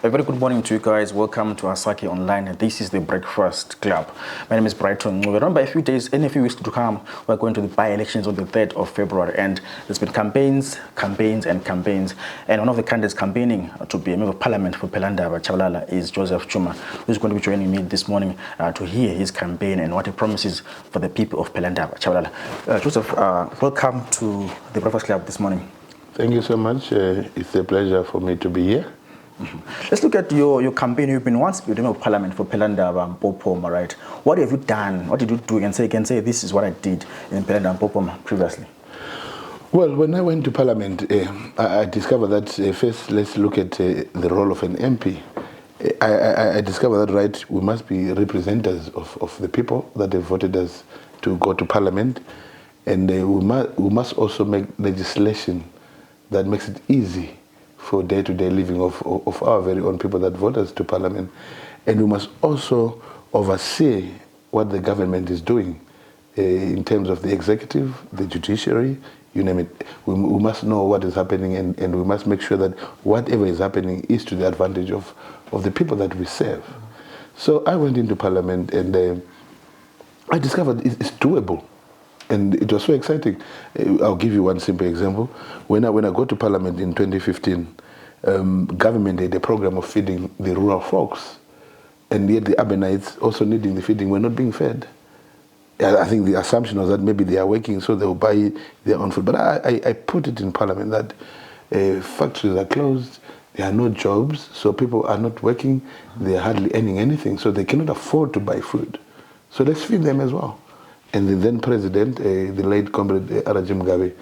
A very good morning to you guys. Welcome to Asake Online. This is the Breakfast Club. My name is Brighton Ncube. Remember, in a few weeks to come, we're going to the by-elections on the 3rd of February. And there's been campaigns. And one of the candidates campaigning to be a member of Parliament for Pelandaba Tshabalala is Joseph Tshuma, who's going to be joining me this morning to hear his campaign and what he promises for the people of Pelandaba Tshabalala. Joseph, welcome to the Breakfast Club this morning. Thank you so much. It's a pleasure for me to be here. Let's look at your campaign. You've been once a member of Parliament for Pelandaba Ncube, right? What have you done? What did you do? You can say this is what I did in Pelandaba Ncube previously. Well, when I went to Parliament, I discovered that first let's look at the role of an MP. I discovered that, right, we must be representatives of the people that have voted us to go to Parliament, and we must also make legislation that makes it easy for day-to-day living of our very own people that vote us to Parliament. And we must also oversee what the government is doing in terms of the executive, the judiciary, you name it. We must know what is happening, and we must make sure that whatever is happening is to the advantage of the people that we serve. So I went into Parliament, and I discovered it's doable. And it was so exciting. I'll give you one simple example. When I go to Parliament in 2015, government had a program of feeding the rural folks, and yet the urbanites also needing the feeding were not being fed. I think the assumption was that maybe they are working so they will buy their own food. But I put it in Parliament that factories are closed, there are no jobs, so people are not working, they are hardly earning anything, so they cannot afford to buy food. So let's feed them as well. And the then president, the late comrade Arajim Gabe,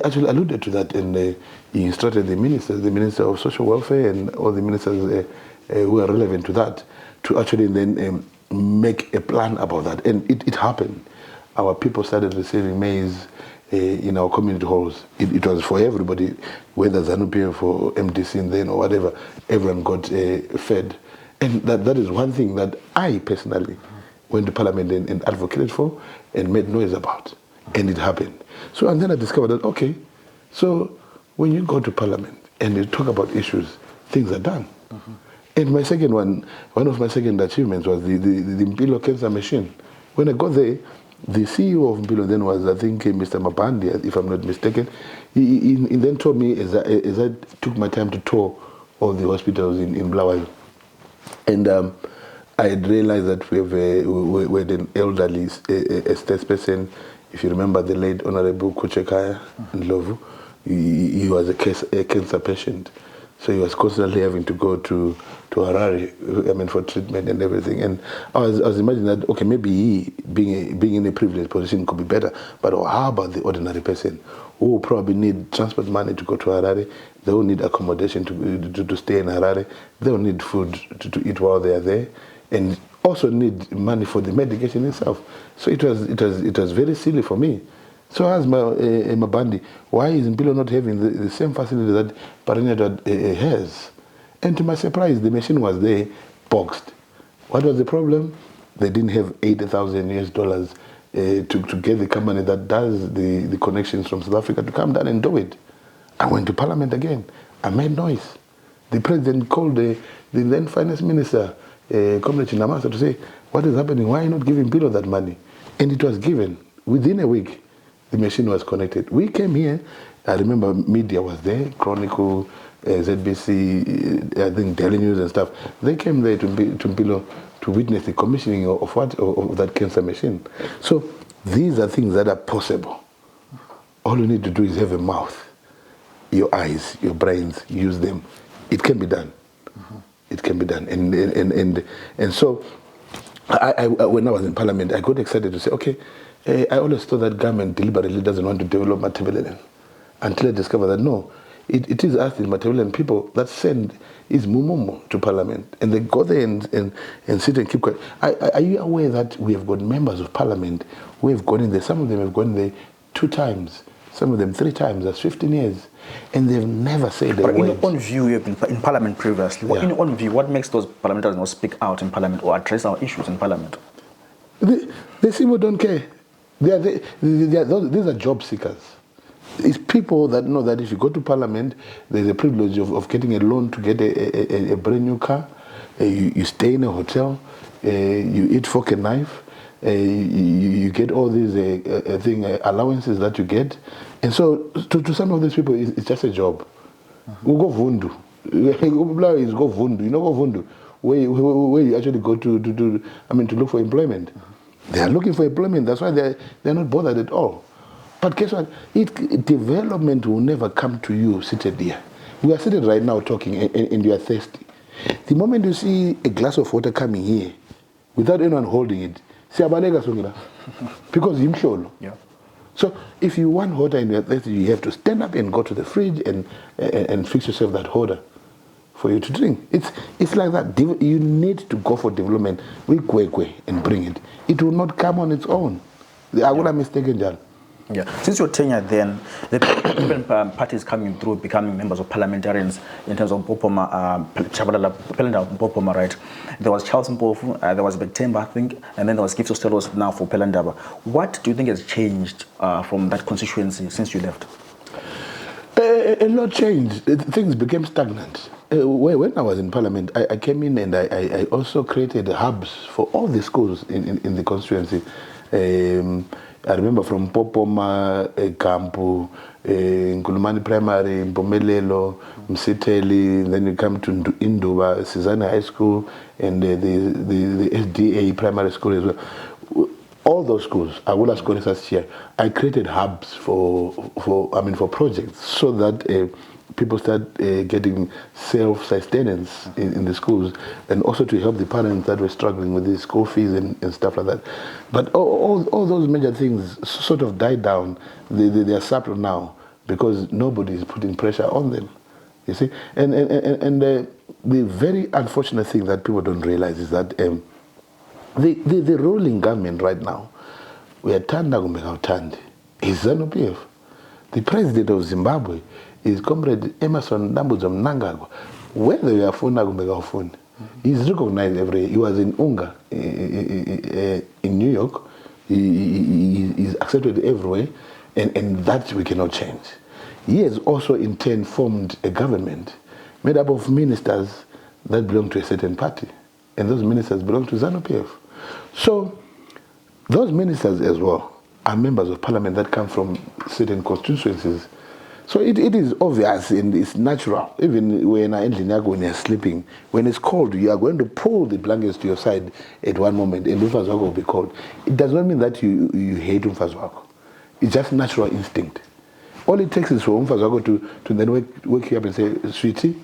actually alluded to that, and he instructed the Minister of Social Welfare and all the ministers who are relevant to that, to actually then make a plan about that. And it happened. Our people started receiving maize in our community halls. It was for everybody, whether Zanu-pf or MDC then or whatever, everyone got fed. And that is one thing that I personally went to Parliament and advocated for and made noise about. And it happened. So, and then I discovered that, okay, so when you go to Parliament and you talk about issues, things are done. And my second one of my second achievements was the Mpilo cancer machine. When I got there, the CEO of Mpilo then was, I think, Mr. Mapandi, if I'm not mistaken. He then told me, as I took my time to tour all the hospitals in Blawayo, and I had realized that we had an elderly estate person. If you remember the late Honorable Kuchekaya Ndlovu, he was a cancer patient. So he was constantly having to go to Harare, for treatment and everything. And I was imagining that, okay, maybe he, being in a privileged position, could be better. But how about the ordinary person who will probably need transport money to go to Harare? They will need accommodation to stay in Harare. They will need food to eat while they are there, and also need money for the medication itself. So it was very silly for me. So I asked Mabandi, why is Mpilo not having the same facility that Parliamentary has? And to my surprise, the machine was there, boxed. What was the problem? They didn't have $80,000 to get the company that does the connections from South Africa to come down and do it. I went to Parliament again. I made noise. The president called the then finance minister, Comrade Chinamasa, to say, what is happening? Why are you not giving Mpilo that money? And it was given. Within a week, the machine was connected. We came here, I remember media was there, Chronicle, ZBC, I think Daily News and stuff. They came there to Mpilo to witness the commissioning of that cancer machine. So these are things that are possible. All you need to do is have a mouth, your eyes, your brains, use them. It can be done. It can be done. And so when I was in Parliament, I got excited to say, okay, I always thought that government deliberately doesn't want to develop Matabeleland, until I discovered that no, it is us, the Matabeleland people, that send is Mumomo to Parliament, and they go there and sit and keep quiet. Are you aware that we have got members of Parliament who have gone in there? Some of them have gone there 2 times, some of them 3 times. That's 15 years, and they've never said a word. In your own view, you have been in Parliament previously. In your own view, what makes those parliamentarians not speak out in Parliament or address our issues in Parliament? They simply don't care. These are job seekers. It's people that know that if you go to Parliament, there's a privilege of getting a loan to get a brand new car. You stay in a hotel, you eat fork and knife, you get all these allowances that you get. And so to some of these people, it's just a job. We go vundu. Is go vundu. You know go vundu? Where you actually go to look for employment. They are looking for employment. That's why they're not bothered at all. But guess what? Development will never come to you seated here. We are seated right now talking and you are thirsty. The moment you see a glass of water coming here, without anyone holding it, because yeah. So if you want water and you are thirsty, you have to stand up and go to the fridge and fix yourself that water for you to drink. It's like that. You need to go for development. We and bring it. It will not come on its own. I will have mistaken, John. Yeah. Since your tenure then, the different parties coming through, becoming members of parliamentarians in terms of Pelandaba Tshabalala, right? There was Charles Mpofu, there was Bektemba, I think, and then there was Gifts Stelos now for Pelandaba. What do you think has changed from that constituency since you left? A lot changed. Things became stagnant. When I was in Parliament, I came in and I also created hubs for all the schools in the constituency. I remember from Popoma, Kampu, Nkulumani Primary, Mpumelelo, Msiteli, then you come to Induba, Sizana High School, and the SDA Primary School as well. All those schools, Agula School last year, I created hubs for projects so that people start getting self-sustenance in the schools, and also to help the parents that were struggling with the school fees and stuff like that. But all those major things sort of died down. They are subtle now because nobody is putting pressure on them. You see, and the very unfortunate thing that people don't realize is that the ruling government right now, we are Tanda Gumbekauthandi, is Zanu-pf. The president of Zimbabwe is Comrade Emerson Dambudzo Mnangagwa. Whether you are Funa Gumbekauthandi, he's recognized every year. He was in Unga, in New York. He is accepted everywhere, and that we cannot change. He has also in turn formed a government made up of ministers that belong to a certain party, and those ministers belong to Zanu-pf. So those ministers as well are members of parliament that come from certain constituencies. So it is obvious and it's natural. Even when you're sleeping, when it's cold, you are going to pull the blankets to your side at one moment and Umfazwako will be cold. It does not mean that you hate Umfazwako. It's just natural instinct. All it takes is for Umfazwako to then wake you up and say, sweetie,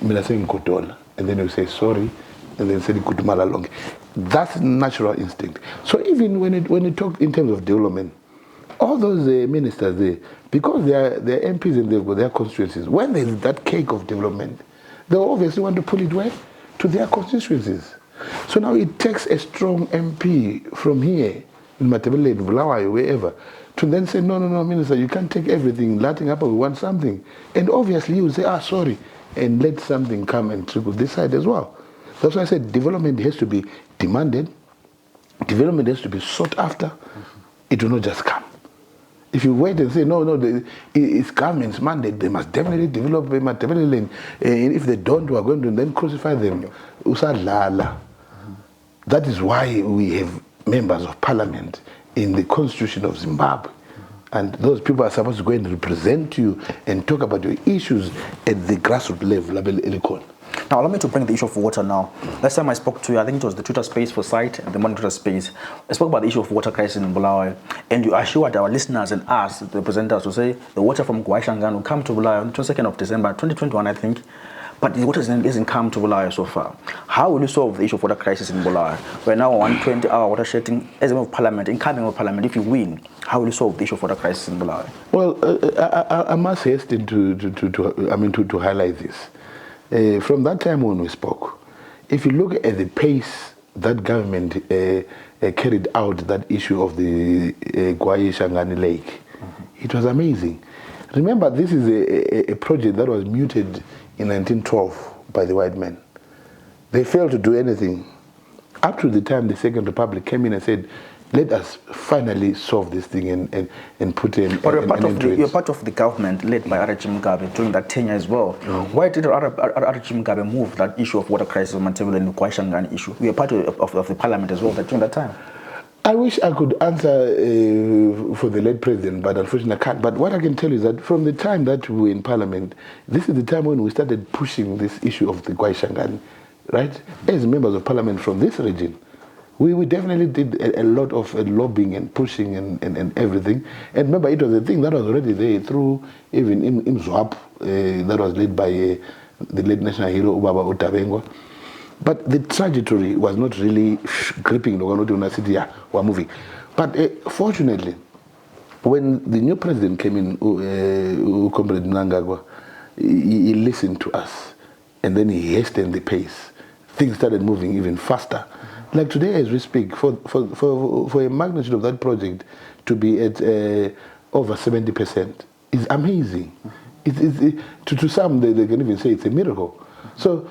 mina saying kotola. And then you say sorry, and then say kutumala long. That's natural instinct. So even when you talk in terms of development, all those ministers there, because they're MPs and they've got their constituencies, when there's that cake of development, they obviously want to pull it where? To their constituencies. So now it takes a strong MP from here, in Matebele, in Bulawayo, wherever, to then say, no, minister, you can't take everything. Latin up, we want something. And obviously you say, sorry, and let something come and trickle this side as well. That's why I said development has to be demanded. Development has to be sought after. It will not just come. If you wait and say, no, it's government's mandate, they must definitely develop Matebele, and if they don't, we are going to then crucify them. Usadlala. That is why we have members of parliament in the constitution of Zimbabwe. And those people are supposed to go and represent you and talk about your issues at the grassroots level. Now, allow me to bring the issue of water now. Last time I spoke to you, I think it was the Twitter space for site, the morning Twitter space. I spoke about the issue of water crisis in Bulawayo, and you assured our listeners and us, the presenters, to say the water from Gwaishangan will come to Bulawayo on the 22nd of December 2021, I think. But the water hasn't come to Bulawayo so far. How will you solve the issue of water crisis in Bulawayo? We're now on 120-hour water shedding as a member of parliament, incoming of parliament. If you win, how will you solve the issue of water crisis in Bulawayo? Well, I must hasten to highlight this. From that time when we spoke, if you look at the pace that government carried out that issue of the Gwayi-Shangani Lake, it was amazing. Remember, this is a project that was mooted in 1912 by the white men. They failed to do anything up to the time the Second Republic came in and said, let us finally solve this thing and put in But you're it. part of the government led by Ncube during that tenure as well. Why did Ncube move that issue of water crisis on Matebele and the Kwaishangan issue? We are part of the parliament as well during that time. I wish I could answer for the late president, but unfortunately I can't. But what I can tell you is that from the time that we were in parliament, this is the time when we started pushing this issue of the Kwaishangan, right? As members of parliament from this region, we definitely did a lot of lobbying and pushing and everything. And remember, it was a thing that was already there through even in Zwap, that was led by the late national hero Ubaba Utabengwa. But the trajectory was not really gripping the city. Yeah, we're moving. But fortunately, when the new president came in, Comrade Mnangagwa, he listened to us, and then he hastened the pace. Things started moving even faster. Like today, as we speak, for a magnitude of that project to be at over 70% is amazing. To some, they can even say it's a miracle. So,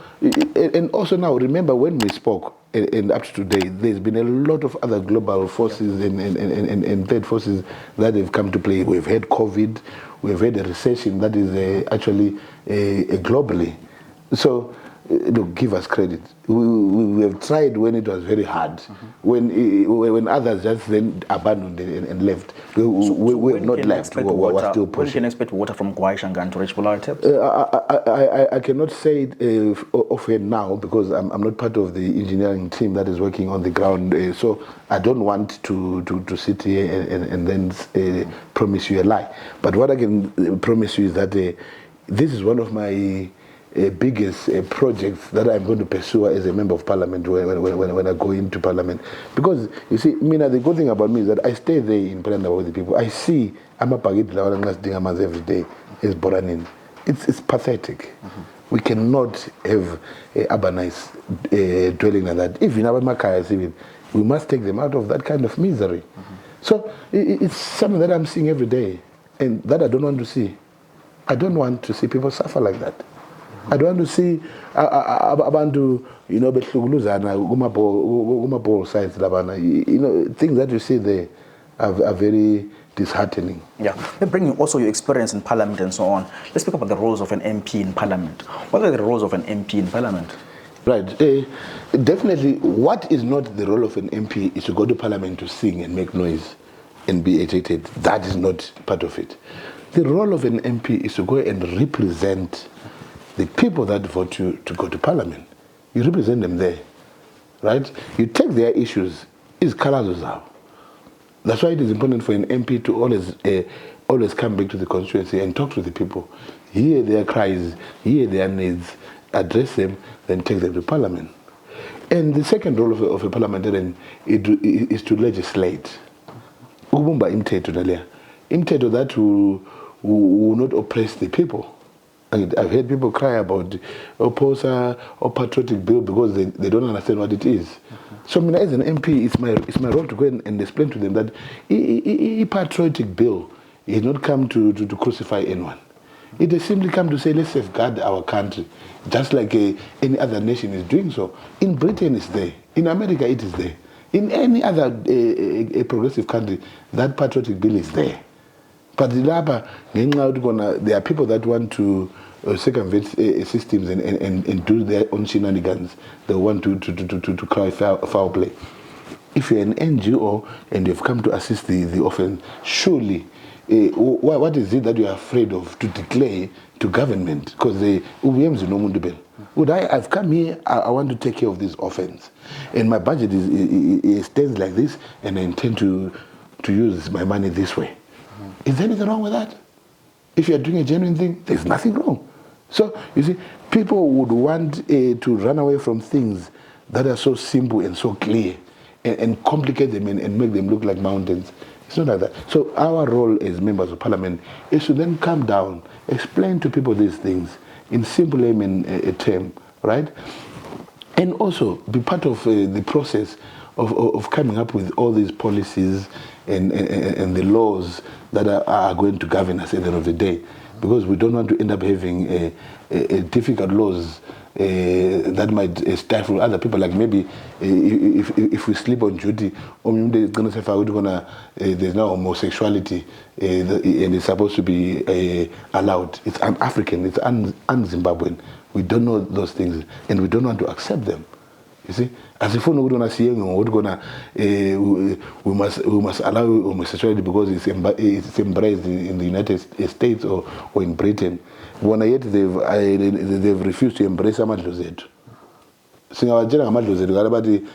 and also now, remember when we spoke, and up to today, there's been a lot of other global forces and third forces that have come to play. We've had COVID, we've had a recession that is actually globally. So, look, give us credit. We have tried when it was very hard, when others just then abandoned and left. We have not left. We were still pushing. When can you expect water from Kwaishangan to reach Polari? I cannot say it offhand now because I'm not part of the engineering team that is working on the ground. So I don't want to sit here and then promise you a lie. But what I can promise you is that this is one of my biggest projects that I'm going to pursue as a member of parliament when I go into parliament. Because, you see, Mina, the good thing about me is that I stay there in Pelandaba with the people. I see Amapagit every day is Boranin. It's pathetic. We cannot have urbanized dwelling like that. Even our Makaya, we must take them out of that kind of misery. So it's something that I'm seeing every day and that I don't want to see. I don't want to see people suffer like that. I don't want to see abantu, behluguluzana kuma sides labana. Things that you see there are very disheartening. Yeah, they bring you also your experience in parliament and so on. Let's speak about the roles of an MP in parliament. What are the roles of an MP in parliament? Right. Definitely, what is not the role of an MP is to go to parliament to sing and make noise and be agitated. That is not part of it. The role of an MP is to go and represent the people that vote you to go to parliament. You represent them there, right? You take their issues, is colors out. That's why it is important for an MP to always come back to the constituency and talk to the people, hear their cries, hear their needs, address them, then take them to parliament. And the second role of a parliamentarian is to legislate. Ubumba imteto that will not oppress the people. I've heard people cry about opposer or patriotic bill because they don't understand what it is. So I mean, as an MP, it's my role to go and explain to them that a patriotic bill is not come to crucify anyone. It has simply come to say, let's safeguard our country, just like any other nation is doing so. In Britain, it's there. In America, it is there. In any other progressive country, that patriotic bill is there. But there are people that want to circumvent systems and do their own shenanigans. They want to cry foul play. If you're an NGO and you've come to assist the orphan, surely, what is it that you are afraid of to declare to government? Because the UBMs no mundu would I've come here, I want to take care of these orphans. And my budget stands like this, and I intend to use my money this way. Is there anything wrong with that? If you're doing a genuine thing, there's nothing wrong. So, you see, people would want to run away from things that are so simple and so clear and complicate them and make them look like mountains. It's not like that. So our role as members of parliament is to then come down, explain to people these things in simple layman term, right? And also be part of the process of coming up with all these policies and the laws that are going to govern us at the end of the day, because we don't want to end up having difficult laws that might stifle other people. Like maybe if we sleep on duty, or maybe it's going to say there's no homosexuality and it's supposed to be allowed. It's un-African, it's un-Zimbabwean. We don't know those things and we don't want to accept them. You see, as if we must allow homosexuality because it's embraced in the United States or in Britain. When yet they've refused to embrace amadlozi. Singawatshela ngamadlozi ngalabathi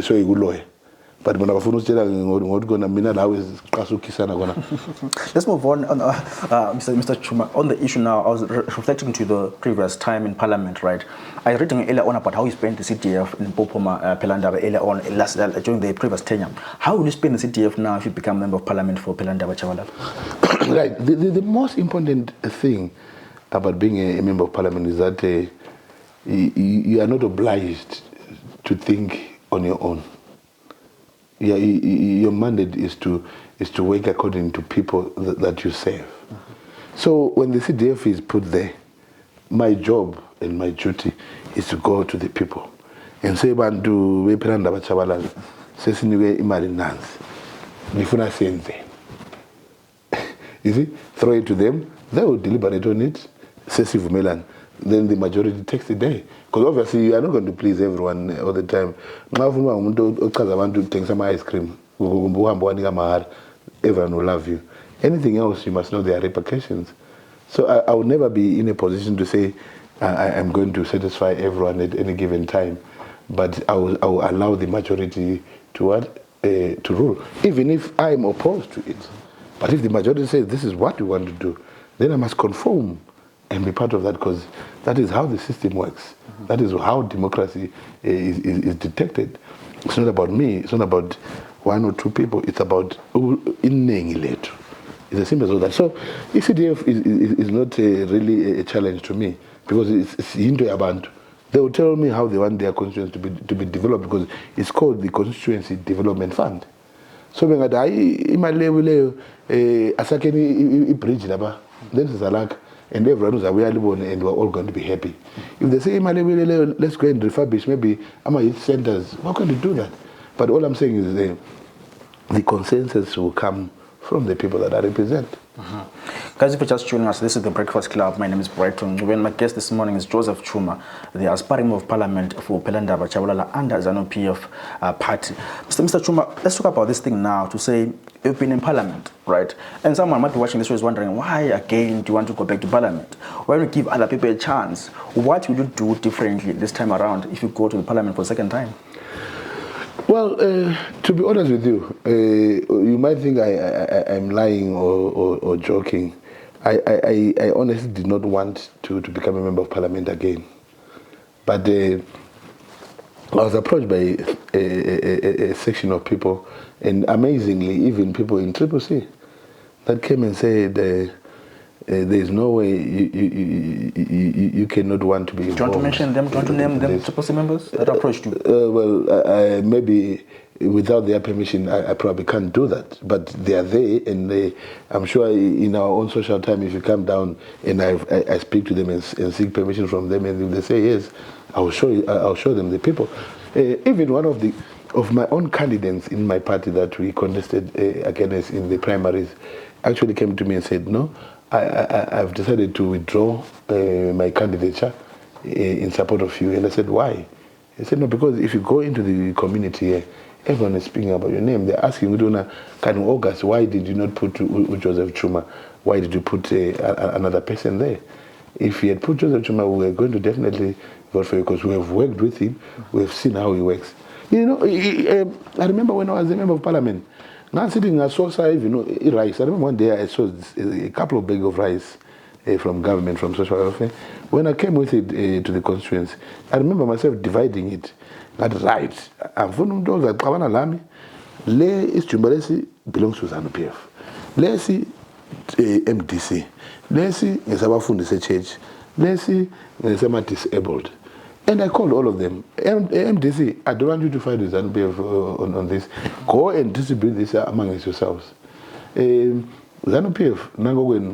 so ikuloya. But when I was Let's move on, Mr. Tshuma. On the issue now, I was reflecting to the previous time in Parliament, right? I was reading earlier on about how you spent the CDF in Popoma, Pelandaba earlier on during the previous tenure. How will you spend the CDF now if you become member of Parliament for Pelandaba Tshabalala? Right. The most important thing about being a member of Parliament is that you are not obliged to think on your own. Yeah, your mandate is to work according to people that you serve. So when the CDF is put there, my job and my duty is to go to the people and say, "Bantu we Pelandaba Tshabalala, sesiniwe imali nansi, nifuna senze." You see, throw it to them. They will deliberate on it. Sesivumelana. Then the majority takes the day. Because obviously you are not going to please everyone all the time. Want to take some ice cream. Everyone will love you. Anything else, you must know there are repercussions. So I will never be in a position to say I am going to satisfy everyone at any given time. But I will allow the majority to rule, even if I am opposed to it. But if the majority says this is what we want to do, then I must conform and be part of that, because that is how the system works. That is how democracy is detected. It's not about me. It's not about one or two people. It's about It's as simple as that. So ECDF is not really a challenge to me, because it's into abantu. They will tell me how they want their constituency to be developed, because it's called the Constituency Development Fund. So when I asakeni bridge laba, then it's like, and everyone is aware and we're all going to be happy. If they say let's go and refurbish maybe youth centers, how can you do that? But all I'm saying is the consensus will come from the people that I represent. Guys, if you're just joining us, this is the Breakfast Club. My name is Brighton Ncube. My guest this morning is Joseph Tshuma, the aspiring member of Parliament for Pelandaba Tshabalala under Zanu-pf party. Mr. Tshuma, let's talk about this thing now, to say you've been in Parliament, right? And someone might be watching this show is wondering, why again do you want to go back to Parliament? Why don't you give other people a chance? What would you do differently this time around if you go to the Parliament for the second time? Well, to be honest with you, you might think I'm lying or joking. I honestly did not want to become a member of Parliament again. But I was approached by a section of people, and amazingly, even people in CCC, that came and said, there's no way you cannot want to be involved. Do you want to mention them? Do you want to name them CCC members that approached you? Well, maybe without their permission, I probably can't do that. But they are there, and I'm sure in our own social time, if you come down and I speak to them and seek permission from them, and if they say yes, I'll show them the people. Even one of my own candidates in my party that we contested against in the primaries actually came to me and said, no, I've decided to withdraw my candidature in support of you. And I said, why? He said, no, because if you go into the community, everyone is speaking about your name. They're asking, kind of August, why did you not put Joseph Tshuma? Why did you put another person there? If you had put Joseph Tshuma, we were going to definitely vote for you, because we have worked with him. We have seen how he works. You know, I remember when I was a member of Parliament, now sitting at Sosa, rice. I remember one day I saw a couple of bags of rice from government, from social welfare. When I came with it to the constituency, I remember myself dividing it. That's right. I'm from those that Kawana Lami. Le is Chumbalesi belongs to Zanu-pf. Lesi MDC. Lesi is Abafundise Church. Lesi is disabled. And I called all of them. MDC, I don't want you to fight with Zanu-pf on this. Go and distribute this amongst yourselves. Zanu-pf,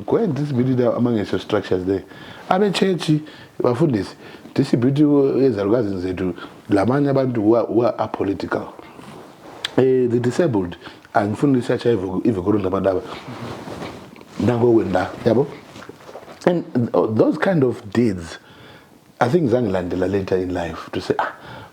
go and distribute it amongst your structures there. Abe church, bafundisi, distribute ezalukazi zethu lamanye abantu who are apolitical. The disabled angifuni research even kurunda abantu nango wenda yabo. And those kind of deeds, I think zangilandela later in life to say,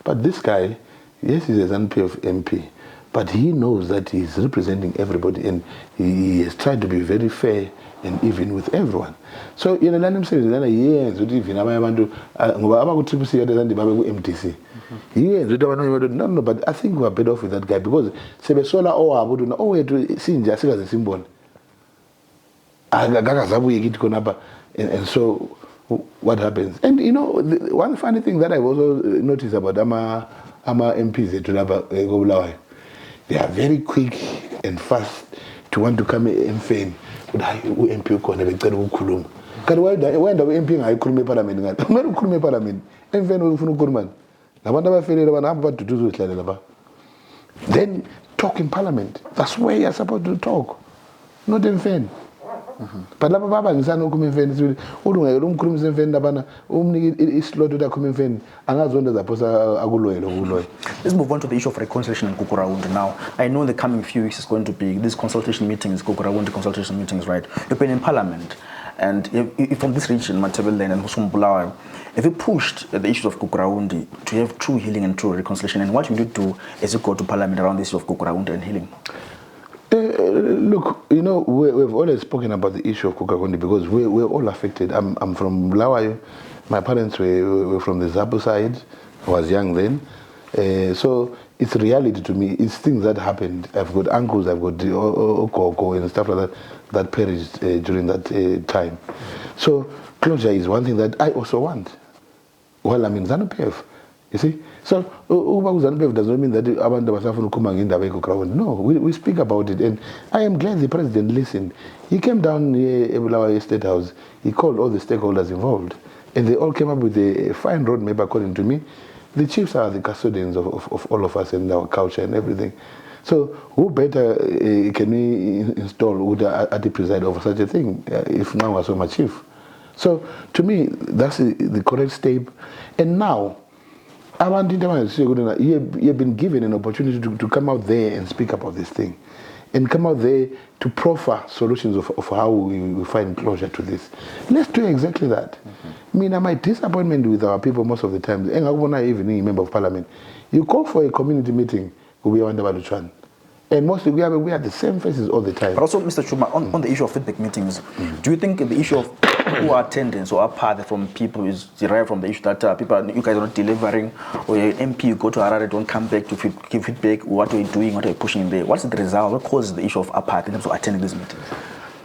but this guy, yes, he's a Zanu-pf MP, but he knows that he's representing everybody and he has tried to be very fair and even with everyone. So, you know, let him say, yes, MTC. Yes, no, but I think we're better off with that guy because Sebesola and so what happens? And you know, one funny thing that I've also noticed about Ama MPs, they are very quick and fast to want to come and fame. But I MP ko never tell ukulum. Kan why the MP I kulme parliament ngal. Meru kulme parliament. Enfen ufunu kurman. Na banda ba fere ba na ba to do so ba. Then talk in parliament. That's where you're supposed to talk. Not enfen. But laba baba ngisana ukumfeni udunga umkhulumisa emfeni labana umniki islot da kumfeni angazonda zaphosa akuloyelo kuloyo. Let's move on to the issue of reconciliation in Kukurawundi now. I know in the coming few weeks is going to be these consultation meetings, Kukurawundi consultation meetings, right? You've been in parliament, and if from this region, Matabeleland and Musumbulawayo, if you pushed the issues of Kukurawundi to have true healing and true reconciliation, and what you need to do as you go to parliament around the issue of Kukurawundi and healing? Look, you know, we've always spoken about the issue of Kukurawundi because we're all affected. I'm from Bulawayo. My parents were from the Zabu side. I was young then. So it's reality to me. It's things that happened. I've got uncles, I've got Okoko and stuff like that perished during that time. So closure is one thing that I also want. Well, I'm in Zanu-pf. You see? So, Zanu-pf does not mean that no, we speak about it. And I am glad the president listened. He came down here, Bulawayo State House. He called all the stakeholders involved. And they all came up with a fine roadmap, according to me. The chiefs are the custodians of all of us and our culture and everything. So, who better can we install, would Adi preside over such a thing, if now we're so much chief? So, to me, that's the correct step. And now, you've been given an opportunity to come out there and speak about this thing. And come out there to proffer solutions of how we find closure to this. Let's do exactly that. I mean, my disappointment with our people most of the time, and I want to even be a member of parliament, you call for a community meeting, we are under. And mostly we are the same faces all the time. But also, Mr. Tshuma, on the issue of feedback meetings, do you think the issue of who are attendance or apart from people is derived from the issue that you guys are not delivering, or your MP, you go to Harare, don't come back to give feedback, what are you doing, what are you pushing in there? What's the result? What causes the issue of apart in terms of attending these meetings?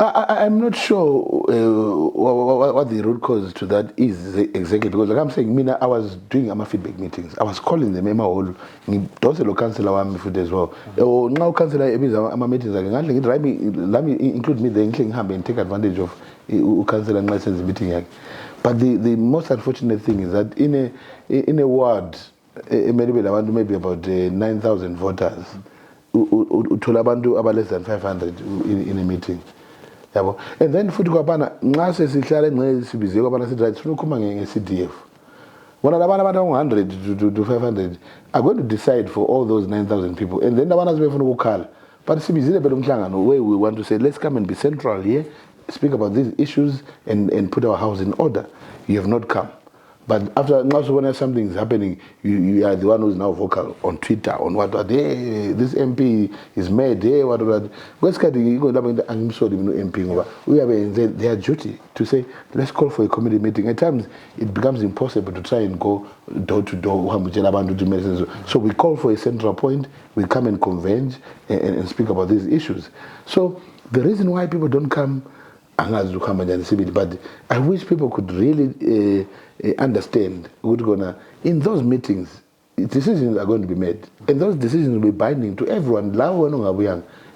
I'm not sure what the root cause to that is exactly, because like I'm saying, I was doing my feedback meetings. I was calling them, don't say councillor as well. Now councillor meetings let me include me the and take advantage of councillor license meeting. But the most unfortunate thing is that in a ward, maybe about 9,000 voters, about less than 500 in a meeting. And then futhi kwabana nxa sesihlala ngesibize kwabana sithi right sifuna ukukhuluma nge-CDF. Bona labana abantu 100 to 500 are going to decide for all those 9,000 people, and then labana sebefuna ukukhala. But sibizile phela umhlangano where we want to say let's come and be central here, speak about these issues and put our house in order. You have not come. But after when something is happening, you are the one who's now vocal on Twitter, on what, hey, this MP is mad, hey, what. What's I'm sorry, MP. We have their duty to say, let's call for a committee meeting. At times, it becomes impossible to try and go door to door. So we call for a central point, we come and converge and speak about these issues. So the reason why people don't come, but I wish people could really understand in those meetings, decisions are going to be made, and those decisions will be binding to everyone.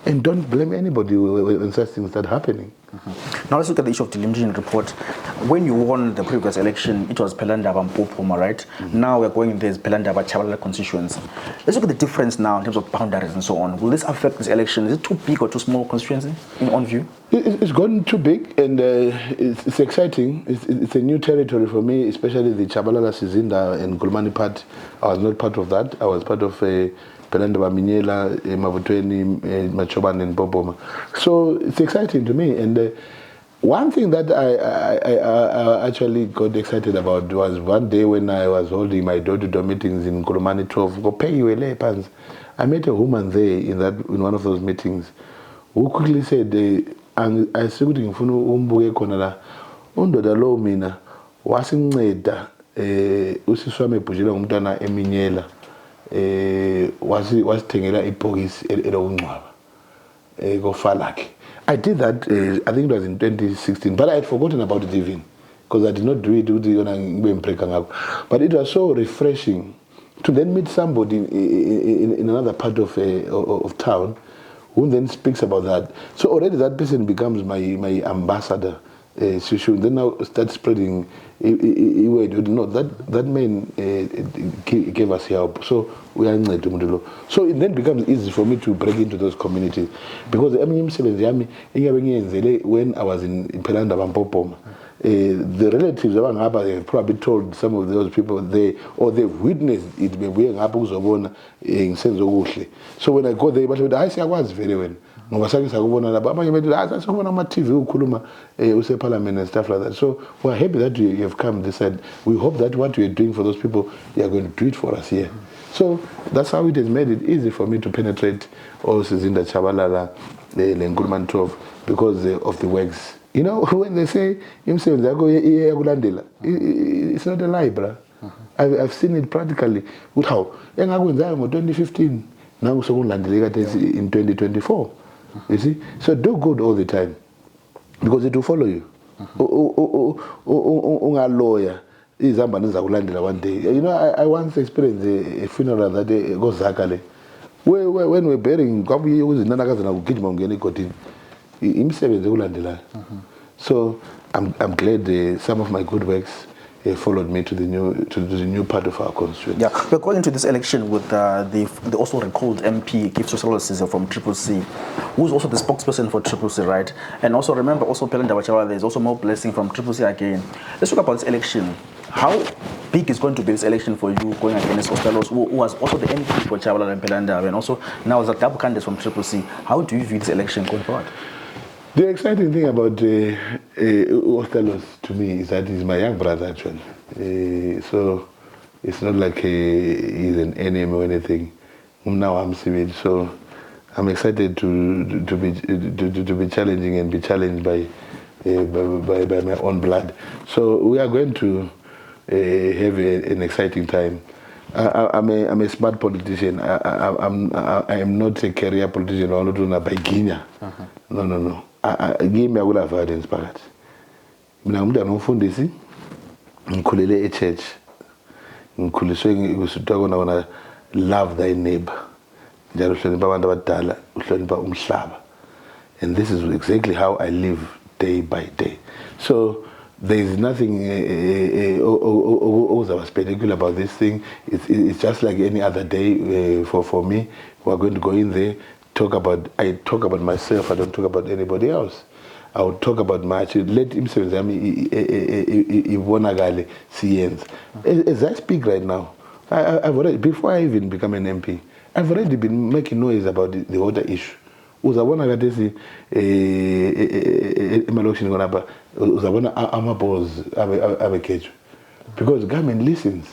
and don't blame anybody when such things start happening. Now let's look at the issue of delimitation report. When you won the previous election, it was Pelandaba Tshabalala, right? Now we're going there's Pelandaba Tshabalala Constituency. Let's look at the difference now in terms of boundaries and so on. Will this affect this election? Is it too big or too small constituency in your own view? It's gone too big, and it's exciting. It's a new territory for me, especially the Tshabalala Sizinda and Gulmani part. I was not part of that. I was part of Pelandaba Minyela, Mavutweni, Machoban and Boboma. So it's exciting to me. And one thing that I actually got excited about was one day when I was holding my door-to-door meetings in Gulmani 12. I met a woman there in one of those meetings who quickly said, I said, umbuke khona la undoda lo mina wasinceda usiswami ebhujela umntwana eminyela wasithengela ibhokisi elokungcwaba kofa lakhe. I did that, I think it was in 2016, but I had forgotten about it even, because I did not do it. But it was so refreshing to then meet somebody in another part of town who then speaks about that. So already that person becomes my ambassador. She should then now start spreading. No, that man gave us help. So we are in the. So it then becomes easy for me to break into those communities, because when I was in Pelandaba Tshabalala, the relatives have probably told some of those people or they've witnessed it. So when I go there, I say I was very well. Parliament and stuff like that. So we're happy that you have come this side. We hope that what you're doing for those people, you are going to do it for us here. So that's how it has made it easy for me to penetrate also in the Tshabalala, the Gulmani 12, because of the works. You know, when they say it's not a lie, bro. I've seen it practically. With how? In 2015, now in 2024. You see? So do good all the time, because it will follow you. A lawyer is one day. You know, I once experienced a funeral that goes Zakale. When we're burying, so I'm glad some of my good works followed me to the new part of our constituency. Yeah, we're going into this election with the also recalled MP Gift from Triple C, who's also the spokesperson for Triple C, right? And also remember, also Pelandaba Tshabalala, there's also more blessing from Triple C again. Let's talk about this election. How big is going to be this election for you going against Ostalos, who was also the MP for Tshabalala and Pelandaba, and also now is a double candidate from Triple C? How do you view this election going forward? The exciting thing about Ostalos to me is that he's my young brother actually. So it's not like he's an enemy or anything. Now I'm civil, so I'm excited to be challenging and be challenged by my own blood. So we are going to have an exciting time. I'm a smart politician. I am not a career politician. I'm not a beginner. No. Give me a good violence packet. I'm umfundisi ngikhulele e-church ngikhuliswe ngisuka love thy neighbor njalo uhlonipha abantu abadala uhlonipha umhlaba, and this is exactly how I live day by day. So there is nothing spectacular about this thing. It's just like any other day for me. We're going to go in there. I talk about myself. I don't talk about anybody else. I will talk about my children. Let him say, as I speak right now, I've already, before I even become an MP, I've already been making noise about the water issue. Uzabona kadesi emalokishini ngona uzabona amaballs abekejo, because the government listens.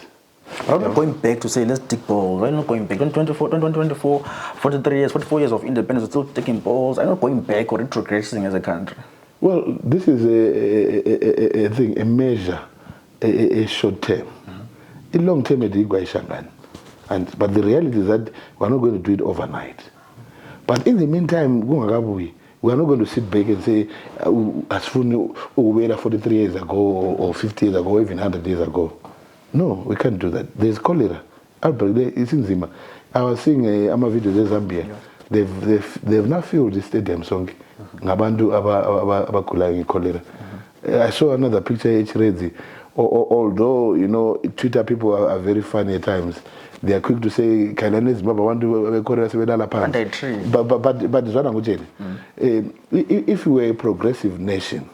I'm not going back to say let's dig balls. I'm not going back. 2024, 44 years of independence, we're still taking balls. I'm not going back or retrogressing as a country. Well, this is a thing, a measure, a short term. A long term, but the reality is that we're not going to do it overnight. But in the meantime, we are not going to sit back and say, as soon as 43 years ago, or 50 years ago, or even 100 years ago. No, we can't do that. There's cholera outbreak. It's in Zima. I was seeing a video in Zambia. they've now filled the stadium song. Ngabantu abagula cholera. I saw another picture which reads, although you know Twitter people are very funny at times, they are quick to say Kailanes Baba want to cholera sebedala phansi. But if we were a progressive nation,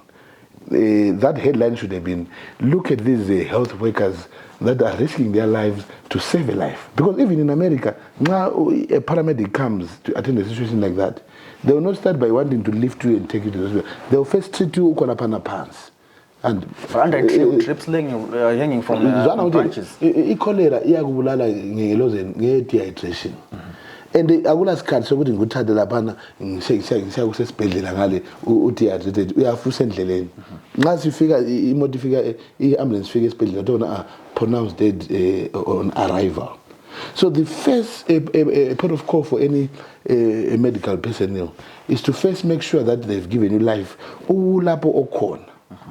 that headline should have been, look at these health workers that are risking their lives to save a life. Because even in America, now a paramedic comes to attend a situation like that, they will not start by wanting to lift you and take you to the hospital. They will first treat you on pants. And trips hanging from branches. Cholera dehydration. And akulasikhathi sokuthi ngikuthande lapha ngisesibhedlela ngale udehydrated uyafusa endleleni nxa sifika imoto ifika iambulance ifika esibhedlela tona pronounced dead on arrival. So the first port of call for any medical personnel is to first make sure that they've given you life ulapho okhona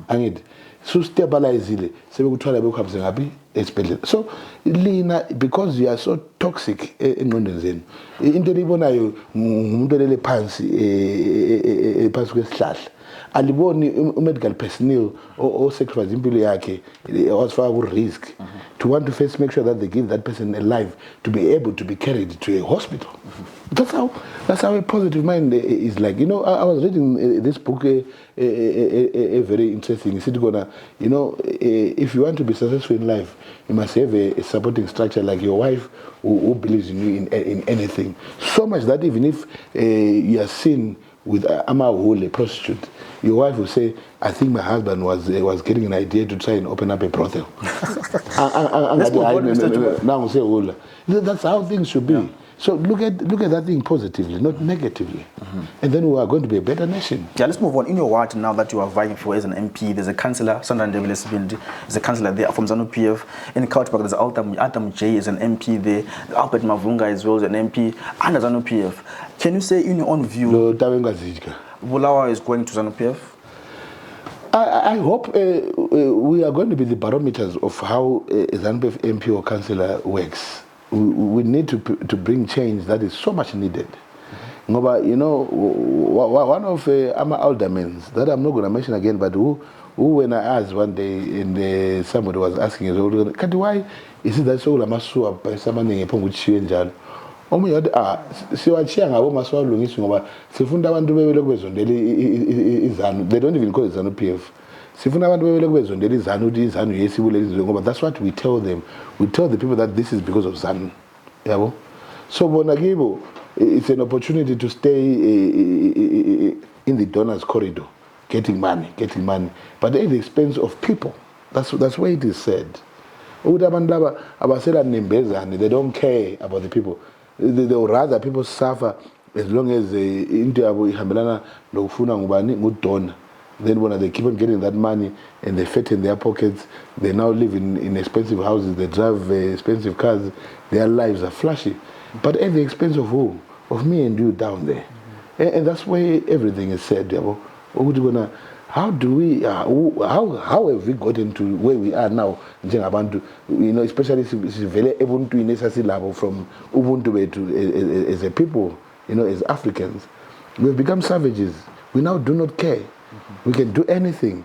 angithi so stabilizile sebekuthwala bekuhambise ngapi esibhedlela. So lina, because you are so toxic engqondweni zenu, into elibonayo umuntu olele phansi phansi kwesihlahla aliboni medical personnel or sacrifice impilo yakhe wasifaka ku risk to want to first make sure that they give that person a life to be able to be carried to a hospital. That's how a positive mind is like. You know, I was reading this book, a very interesting. It's gonna, you know, if you want to be successful in life, you must have a supporting structure like your wife who believes in you in anything. So much that even if you are seen with a prostitute, your wife will say, I think my husband was getting an idea to try and open up a brothel. That's how things should be. Yeah. So look at that thing positively, not negatively. And then we are going to be a better nation. Yeah, let's move on. In your ward now that you are vying for as an MP, there's a councillor, Sandra Ndebele, is a councillor there from Zanu-pf. In Kautbach, there's Adam J is an MP there. Albert Mavunga as well is an MP under Zanu-pf. Can you say in your own view, Bulawa is going to Zanu-pf? I hope we are going to be the barometers of how a Zanu-pf MP or councillor works. We need to bring change that is so much needed. You know, one of our aldermen that I'm not going to mention again, but who when I asked one day, and somebody was asking, why is it that so lamasua by someone in a ponguchi and jan? They don't even call it Zanu-pf. That's what we tell them. We tell the people that this is because of Zanu. Yeah, so Bonagibo, it's an opportunity to stay in the donors corridor, getting money, but at the expense of people. That's why it is said. They don't care about the people. They would rather people suffer as long as then when they keep on getting that money and they fit in their pockets, they now live in expensive houses, they drive expensive cars, their lives are flashy. But at the expense of who? Of me and you down there. And that's why everything is said. How do we, how have we gotten to where we are now? You know, especially very Ubuntu necessary level from Ubuntu to as a people, you know, as Africans. We've become savages. We now do not care. We can do anything.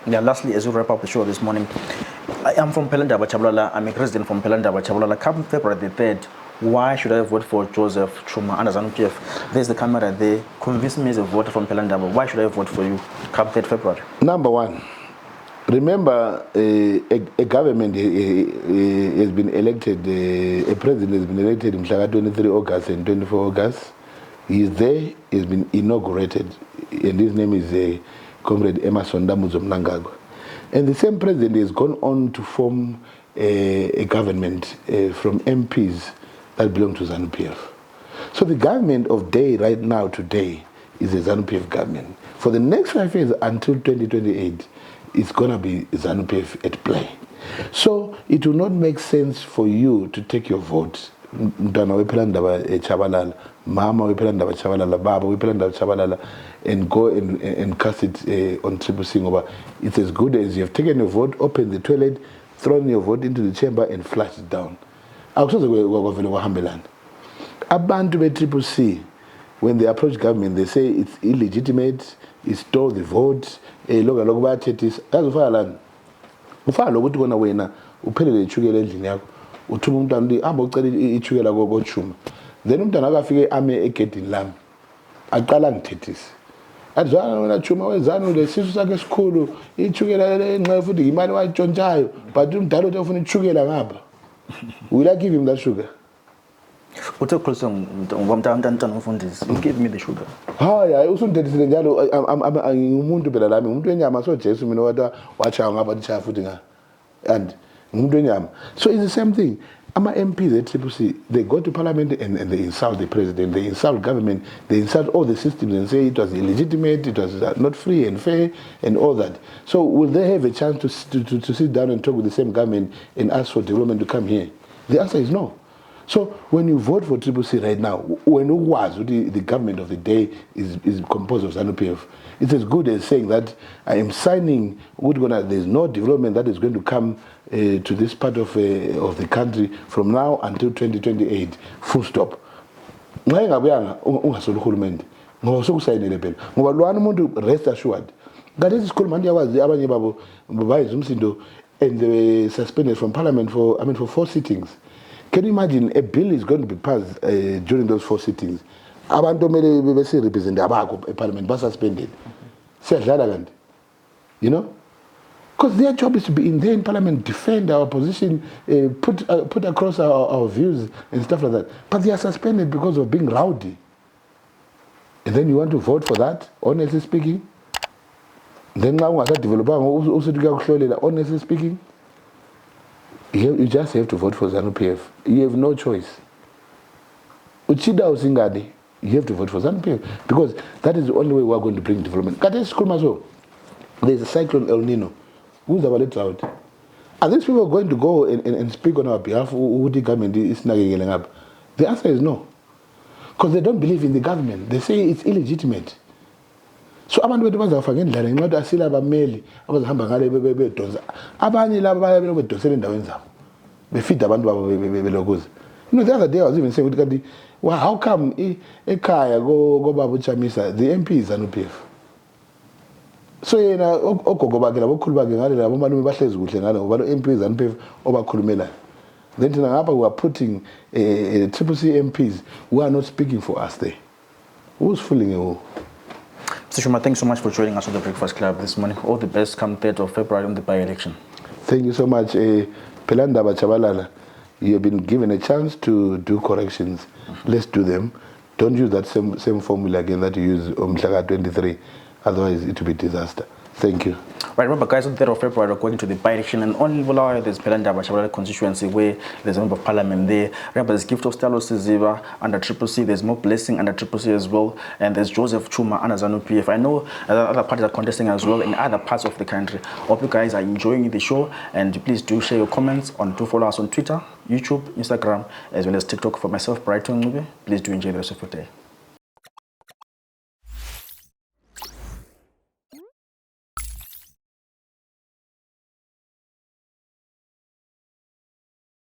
Yeah, lastly, as we wrap up the show this morning, I am from Pelandaba Tshabalala. I'm a resident from Pelandaba Tshabalala. Come February the 3rd, why should I vote for Joseph Tshuma under Zanu-pf? There's the camera there. Convince me as a voter from Pelandaba. Why should I vote for you come 3rd February? Number one, remember a government has been elected, a president has been elected in 23 August and 24 August. He is there, he's been inaugurated, and his name is Comrade Emerson Damuzo Mnangagwa. And the same president has gone on to form a government from MPs that belong to Zanu-pf. So the government of day right now, today, is a Zanu-pf government. For the next 5 years until 2028, it's going to be Zanu-pf at play. So it will not make sense for you to take your vote. Mntwana wePelandaba Tshabalala, Mama wePelandaba Tshabalala, Baba wePelandaba Tshabalala, and go and cast it on Triple Singoba. It's as good as you have taken your vote, opened the toilet, thrown your vote into the chamber, and flushed it down. Abantu be C, when they approach government, they say it's illegitimate, it's stole the vote, look about it is as of Ireland. Ufala ukuthi kona wena uphelele ichukela endlini yakho uthuma umntwana uthi amba ucela ichukela ko Tshuma then umntwana akafike ame egedini lami aqala ngithethise athi zwana wena Tshuma wenzani lesisu sakhe esikhulu ichukela enxe futhi imali wayitshontshayo but umdala uthi ufuna ichukela ngapha will I give him that sugar? Uthe khulisa ngomntana umfundisi, give me the sugar. Hayi usundethise njalo umuntu phela lami umuntu wenyama so Jesu mina wacha ngapha thicha futhi nga and umuntu wenyama. So it's the same thing. Ama MPs at C, they go to parliament and they insult the president, they insult government, they insult all the systems and say it was illegitimate, it was not free and fair and all that. So will they have a chance to sit down and talk with the same government and ask for development to come here? The answer is no. So when you vote for C right now, when the government of the day is composed of Zanu-pf, it's as good as saying that I am signing, there's no development that is going to come to this part of the country from now until 2028, full stop. Rest assured. That is school and they were suspended from parliament for 4 sittings. Can you imagine a bill is going to be passed during those 4 sittings? Abantu mele represent abako parliament but suspended. You know? Because their job is to be in there in parliament, defend our position, put across our views and stuff like that. But they are suspended because of being rowdy. And then you want to vote for that, honestly speaking? Then now honestly speaking? You just have to vote for Zanu-pf. You have no choice. Uchida usingadi, you have to vote for Zanu-pf because that is the only way we are going to bring development. There's a cyclone El Nino. Who's the let out? Are these people going to go and speak on our behalf? Who the government is nagging up? The answer is no. Because they don't believe in the government. They say it's illegitimate. So abantu bethu bazafangendlela ngenxa asila abameli abazihamba ngale bedonsa abanye laba bayabe bedonsela endaweni zabo befeed abantu babo belokuza. You know, the other day I was even saying ukuthi well, how come ekhaya go baba uChamisa the MP is Zanu-pf? So yena ogogo bakhe labokhulu bakhe ngale labo malume bahlezi kuhle ngale ngoba lo MP is Zanu-pf obakhulumela. Then thina ngapha we are putting C MPs who are not speaking for us there. Who's fooling you? Tshuma, thanks so much for joining us on the Breakfast Club this morning. All the best come 3rd of February on the by-election. Thank you so much. Pelandaba Tshabalala, you have been given a chance to do corrections. Let's do them. Don't use that same formula again that you used on Mhlaka 23. Otherwise, it will be disaster. Thank you. Right, remember guys, on the 3rd of February, we're going to the by-election and on Volare, there's Pelandaba Tshabalala Constituency where there's a member of parliament there. Remember, there's Gift of Stalo Siziva under C, there's more Blessing under C as well, and there's Joseph Tshuma under Zanu-pf. I know other parties are contesting as well in other parts of the country. Hope you guys are enjoying the show, and please do share your comments, do follow us on Twitter, YouTube, Instagram, as well as TikTok. For myself, Brighton Ncube, please do enjoy the rest of your day.